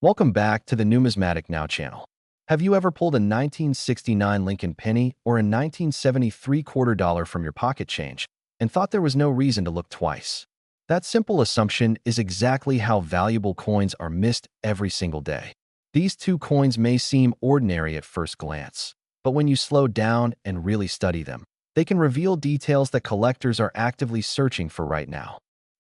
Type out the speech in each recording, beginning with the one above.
Welcome back to the Numismatic Now channel. Have you ever pulled a 1969 Lincoln penny or a 1973 quarter dollar from your pocket change and thought there was no reason to look twice? That simple assumption is exactly how valuable coins are missed every single day. These two coins may seem ordinary at first glance, but when you slow down and really study them, they can reveal details that collectors are actively searching for right now.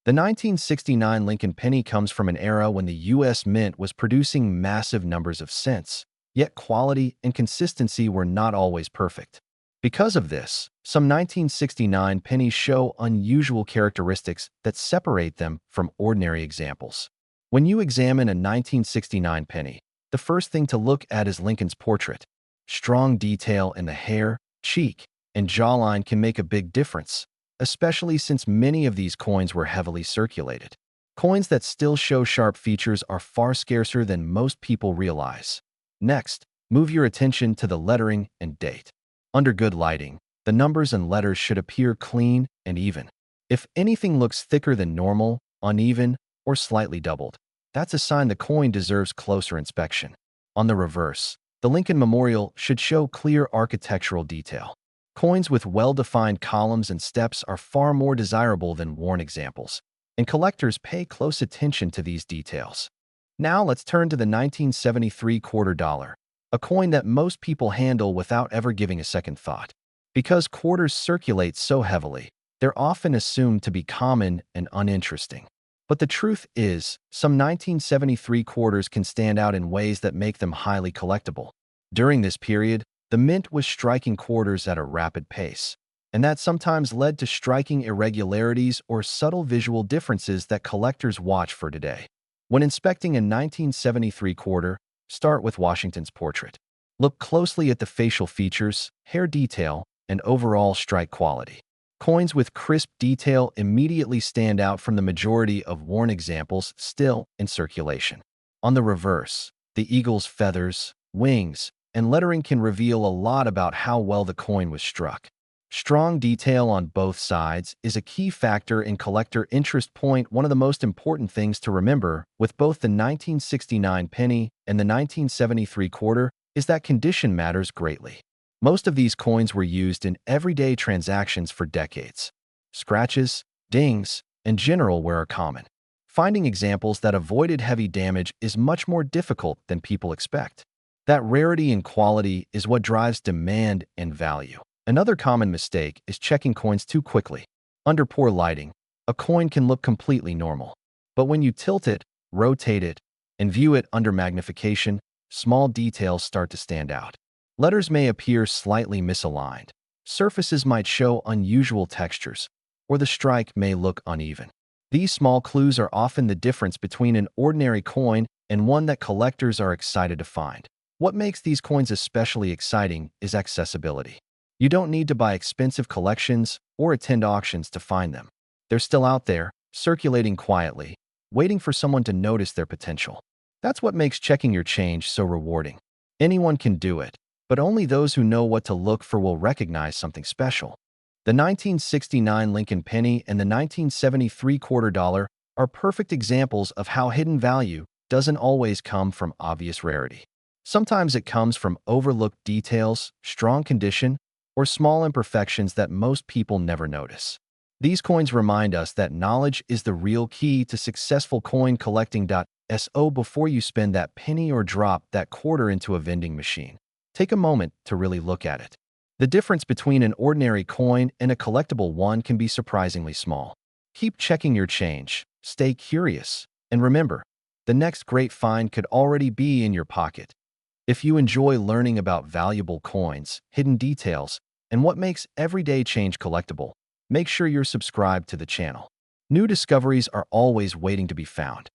The 1969 Lincoln penny comes from an era when the U.S. Mint was producing massive numbers of cents, yet quality and consistency were not always perfect. Because of this, some 1969 pennies show unusual characteristics that separate them from ordinary examples. When you examine a 1969 penny, the first thing to look at is Lincoln's portrait. Strong detail in the hair, cheek, and jawline can make a big difference, especially since many of these coins were heavily circulated. Coins that still show sharp features are far scarcer than most people realize. Next, move your attention to the lettering and date. Under good lighting, the numbers and letters should appear clean and even. If anything looks thicker than normal, uneven, or slightly doubled, that's a sign the coin deserves closer inspection. On the reverse, the Lincoln Memorial should show clear architectural detail. Coins with well-defined columns and steps are far more desirable than worn examples, and collectors pay close attention to these details. Now let's turn to the 1973 quarter dollar, a coin that most people handle without ever giving a second thought. Because quarters circulate so heavily, they're often assumed to be common and uninteresting. But the truth is, some 1973 quarters can stand out in ways that make them highly collectible. During this period, the Mint was striking quarters at a rapid pace, and that sometimes led to striking irregularities or subtle visual differences that collectors watch for today. When inspecting a 1973 quarter, start with Washington's portrait. Look closely at the facial features, hair detail, and overall strike quality. Coins with crisp detail immediately stand out from the majority of worn examples still in circulation. On the reverse, the eagle's feathers, wings, and lettering can reveal a lot about how well the coin was struck. Strong detail on both sides is a key factor in collector interest. One of the most important things to remember with both the 1969 penny and the 1973 quarter is that condition matters greatly. Most of these coins were used in everyday transactions for decades. Scratches, dings, and general wear are common. Finding examples that avoided heavy damage is much more difficult than people expect. That rarity and quality is what drives demand and value. Another common mistake is checking coins too quickly. Under poor lighting, a coin can look completely normal. But when you tilt it, rotate it, and view it under magnification, small details start to stand out. Letters may appear slightly misaligned. Surfaces might show unusual textures, or the strike may look uneven. These small clues are often the difference between an ordinary coin and one that collectors are excited to find. What makes these coins especially exciting is accessibility. You don't need to buy expensive collections or attend auctions to find them. They're still out there, circulating quietly, waiting for someone to notice their potential. That's what makes checking your change so rewarding. Anyone can do it, but only those who know what to look for will recognize something special. The 1969 Lincoln penny and the 1973 quarter dollar are perfect examples of how hidden value doesn't always come from obvious rarity. Sometimes it comes from overlooked details, strong condition, or small imperfections that most people never notice. These coins remind us that knowledge is the real key to successful coin collecting. So before you spend that penny or drop that quarter into a vending machine, take a moment to really look at it. The difference between an ordinary coin and a collectible one can be surprisingly small. Keep checking your change, stay curious, and remember, the next great find could already be in your pocket. If you enjoy learning about valuable coins, hidden details, and what makes everyday change collectible, make sure you're subscribed to the channel. New discoveries are always waiting to be found.